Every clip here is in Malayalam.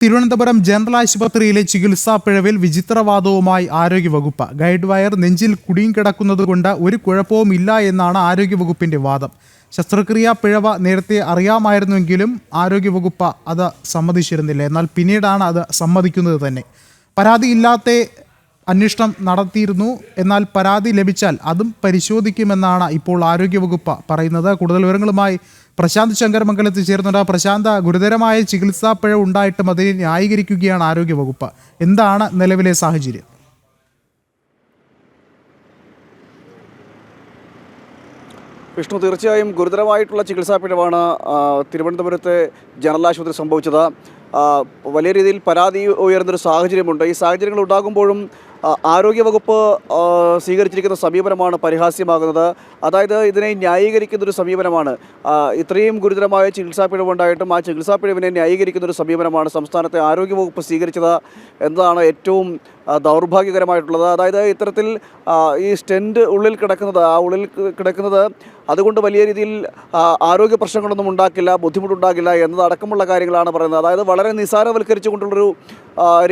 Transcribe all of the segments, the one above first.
തിരുവനന്തപുരം ജനറൽ ആശുപത്രിയിലെ ചികിത്സാ പിഴവിൽ വിചിത്രവാദവുമായി ആരോഗ്യവകുപ്പ്. ഗൈഡ് വയർ നെഞ്ചിൽ കുടുങ്ങിക്കിടക്കുന്നതുകൊണ്ട് ഒരു കുഴപ്പവും ഇല്ല എന്നാണ് ആരോഗ്യവകുപ്പിന്റെ വാദം. ശസ്ത്രക്രിയാ പിഴവ് നേരത്തെ അറിയാമായിരുന്നുവെങ്കിലും ആരോഗ്യവകുപ്പ് അത് സമ്മതിച്ചിരുന്നില്ല. എന്നാൽ പിന്നീടാണ് അത് സമ്മതിക്കുന്നത് തന്നെ. പരാതിയില്ലാത്ത അന്വേഷണം നടത്തിയിരുന്നു. എന്നാൽ പരാതി ലഭിച്ചാൽ അതും പരിശോധിക്കുമെന്നാണ് ഇപ്പോൾ ആരോഗ്യവകുപ്പ് പറയുന്നത്. കൂടുതൽ വിവരങ്ങളുമായി പ്രശാന്ത് ശങ്കരമംഗലത്ത് ചേർന്നുണ്ട്. പ്രശാന്ത്, ഗുരുതരമായ ചികിത്സാ പിഴവ് ഉണ്ടായിട്ടും അതിനെ ന്യായീകരിക്കുകയാണ് ആരോഗ്യവകുപ്പ്. എന്താണ് നിലവിലെ സാഹചര്യം? വിഷ്ണു, തീർച്ചയായും ഗുരുതരമായിട്ടുള്ള ചികിത്സാ പിഴവാണ് തിരുവനന്തപുരത്തെ ജനറൽ ആശുപത്രി സംഭവിച്ചത്. വലിയ രീതിയിൽ പരാതി ഉയർന്നൊരു സാഹചര്യമുണ്ട്. ഈ സാഹചര്യങ്ങൾ ഉണ്ടാകുമ്പോഴും ആരോഗ്യവകുപ്പ് സ്വീകരിച്ചിരിക്കുന്ന സമീപനമാണ് പരിഹാസ്യമാകുന്നത്. അതായത് ഇതിനെ ന്യായീകരിക്കുന്നൊരു സമീപനമാണ്. ഇത്രയും ഗുരുതരമായ ചികിത്സാ പിഴവുണ്ടായിട്ടും ആ ചികിത്സാ പിഴവിനെ ന്യായീകരിക്കുന്നൊരു സമീപനമാണ് സംസ്ഥാനത്തെ ആരോഗ്യവകുപ്പ് സ്വീകരിച്ചത് എന്നതാണ് ഏറ്റവും ദൗർഭാഗ്യകരമായിട്ടുള്ളത്. അതായത് ഇത്തരത്തിൽ ഈ സ്റ്റെൻറ്റ് ഉള്ളിൽ കിടക്കുന്നത് അതുകൊണ്ട് വലിയ രീതിയിൽ ആരോഗ്യ പ്രശ്നങ്ങളൊന്നും ഉണ്ടാക്കില്ല, ബുദ്ധിമുട്ടുണ്ടാകില്ല എന്നതടക്കമുള്ള കാര്യങ്ങളാണ് പറയുന്നത്. അതായത് വളരെ നിസ്സാരവൽക്കരിച്ചുകൊണ്ടുള്ളൊരു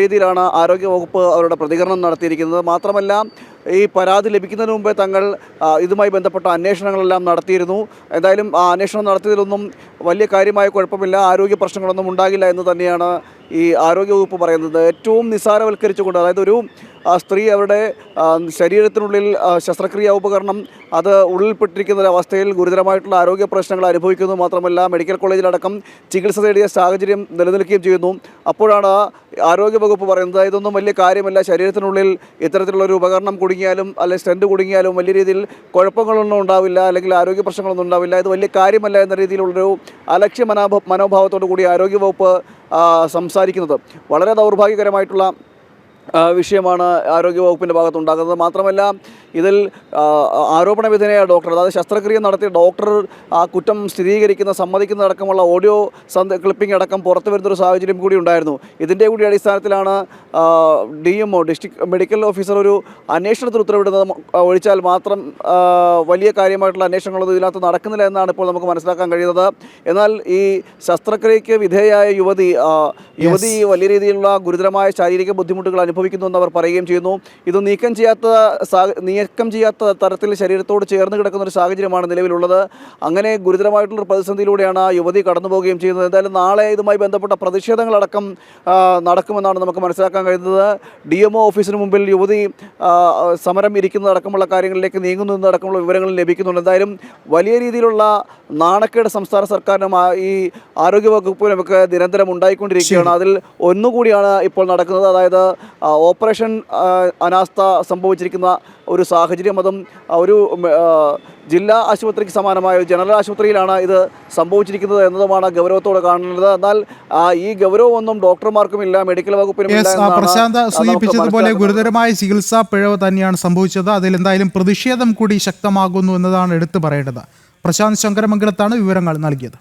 രീതിയിലാണ് ആരോഗ്യവകുപ്പ് അവരുടെ പ്രതികരണം നടത്തിയിരിക്കുന്നത്. മാത്രമല്ല, ഈ പരാതി ലഭിക്കുന്നതിന് മുമ്പേ തങ്ങൾ ഇതുമായി ബന്ധപ്പെട്ട അന്വേഷണങ്ങളെല്ലാം നടത്തിയിരുന്നു. എന്തായാലും ആ അന്വേഷണം നടത്തിയതിലൊന്നും വലിയ കാര്യമായ കുഴപ്പമില്ല, ആരോഗ്യ പ്രശ്നങ്ങളൊന്നും ഉണ്ടാകില്ല എന്ന് തന്നെയാണ് ഈ ആരോഗ്യവകുപ്പ് പറയുന്നത്. ഏറ്റവും നിസ്സാരവൽക്കരിച്ചുകൊണ്ട്, അതായത് ഒരു സ്ത്രീ അവരുടെ ശരീരത്തിനുള്ളിൽ ശസ്ത്രക്രിയാ ഉപകരണം അത് ഉള്ളിൽപ്പെട്ടിരിക്കുന്ന ഒരവസ്ഥയിൽ ഗുരുതരമായിട്ടുള്ള ആരോഗ്യ പ്രശ്നങ്ങൾ അനുഭവിക്കുന്നു. മാത്രമല്ല, മെഡിക്കൽ കോളേജിലടക്കം ചികിത്സ തേടിയ സാഹചര്യം നിലനിൽക്കുകയും ചെയ്യുന്നു. അപ്പോഴാണ് ആരോഗ്യവകുപ്പ് പറയുന്നത് ഇതൊന്നും വലിയ കാര്യമല്ല, ശരീരത്തിനുള്ളിൽ ഇത്തരത്തിലുള്ളൊരു ഉപകരണം കുടുങ്ങിയാലും അല്ലെങ്കിൽ സ്റ്റെൻറ്റ് കുടുങ്ങിയാലും വലിയ രീതിയിൽ കുഴപ്പങ്ങളൊന്നും ഉണ്ടാവില്ല, അല്ലെങ്കിൽ ആരോഗ്യ പ്രശ്നങ്ങളൊന്നും ഉണ്ടാവില്ല, ഇത് വലിയ കാര്യമല്ല എന്ന രീതിയിലുള്ളൊരു അലക്ഷ്യ മനോഭാവത്തോടു കൂടി ആരോഗ്യവകുപ്പ് സംസാരിക്കുന്നത് വളരെ ദൗർഭാഗ്യകരമായിട്ടുള്ള വിഷയമാണ് ആരോഗ്യവകുപ്പിൻ്റെ ഭാഗത്തുണ്ടാകുന്നത്. മാത്രമല്ല, ഇതിൽ ആരോപണ വിധേയനായ ഡോക്ടർ, അതായത് ശസ്ത്രക്രിയ നടത്തിയ ഡോക്ടർ ആ കുറ്റം സമ്മതിക്കുന്നതടക്കമുള്ള ഓഡിയോ ക്ലിപ്പിംഗ് അടക്കം പുറത്തു വരുന്നൊരു സാഹചര്യം കൂടി ഉണ്ടായിരുന്നു. ഇതിൻ്റെ കൂടി അടിസ്ഥാനത്തിലാണ് DMO ഡിസ്ട്രിക്ട് മെഡിക്കൽ ഓഫീസർ ഒരു അന്വേഷണത്തിന് ഉത്തരവിടുന്നത്. ഒഴിച്ചാൽ മാത്രം വലിയ കാര്യമായിട്ടുള്ള അന്വേഷണങ്ങളൊന്നും ഇതിനകത്ത് നടക്കുന്നില്ല എന്നാണ് ഇപ്പോൾ നമുക്ക് മനസ്സിലാക്കാൻ കഴിയുന്നത്. എന്നാൽ ഈ ശസ്ത്രക്രിയയ്ക്ക് വിധേയയായ യുവതി വലിയ രീതിയിലുള്ള ഗുരുതരമായ ശാരീരിക ബുദ്ധിമുട്ടുകൾ അനുഭവിക്കുന്നു എന്ന് അവർ പറയുകയും ചെയ്യുന്നു. ഇത് നീക്കം ചെയ്യാത്ത തരത്തിൽ ശരീരത്തോട് ചേർന്ന് കിടക്കുന്ന ഒരു സാഹചര്യമാണ് നിലവിലുള്ളത്. അങ്ങനെ ഗുരുതരമായിട്ടുള്ളൊരു പ്രതിസന്ധിയിലൂടെയാണ് ആ യുവതി കടന്നു പോവുകയും ചെയ്യുന്നത്. എന്തായാലും നാളെ ഇതുമായി ബന്ധപ്പെട്ട പ്രതിഷേധങ്ങളടക്കം നടക്കുമെന്നാണ് നമുക്ക് മനസ്സിലാക്കാൻ കഴിയുന്നത്. DMO ഓഫീസിന് മുമ്പിൽ യുവതി സമരം ഇരിക്കുന്നതടക്കമുള്ള കാര്യങ്ങളിലേക്ക് നീങ്ങുന്നതടക്കമുള്ള വിവരങ്ങൾ ലഭിക്കുന്നുണ്ട്. എന്തായാലും വലിയ രീതിയിലുള്ള നാണക്കേട് സംസ്ഥാന സർക്കാരിനും ഈ ആരോഗ്യവകുപ്പിനുമൊക്കെ നിരന്തരം ഉണ്ടായിക്കൊണ്ടിരിക്കുകയാണ്. അതിൽ ഒന്നുകൂടിയാണ് ഇപ്പോൾ നടക്കുന്നത്. അതായത് ഓപ്പറേഷൻ അനാസ്ഥ സംഭവിച്ചിരിക്കുന്ന ഒരു സാഹചര്യം, അതും ഒരു ജില്ലാ ആശുപത്രിക്ക് സമാനമായ ജനറൽ ആശുപത്രിയിലാണ് ഇത് സംഭവിച്ചിരിക്കുന്നത് എന്നതുമാണ് ഗൗരവത്തോടെ കാണുന്നത്. എന്നാൽ ഈ ഗൗരവമൊന്നും ഡോക്ടർമാർക്കുമില്ല, മെഡിക്കൽ വകുപ്പിനുമില്ല. പ്രശാന്ത് സൂചിപ്പിച്ചതുപോലെ ഗുരുതരമായ ചികിത്സാ പിഴവ് തന്നെയാണ് സംഭവിച്ചത്. അതിൽ എന്തായാലും പ്രതിഷേധം കൂടി ശക്തമാകുന്നു എന്നതാണ് എടുത്തു പറയേണ്ടത്. പ്രശാന്ത് ശങ്കരമംഗലത്താണ് വിവരങ്ങൾ നൽകിയത്.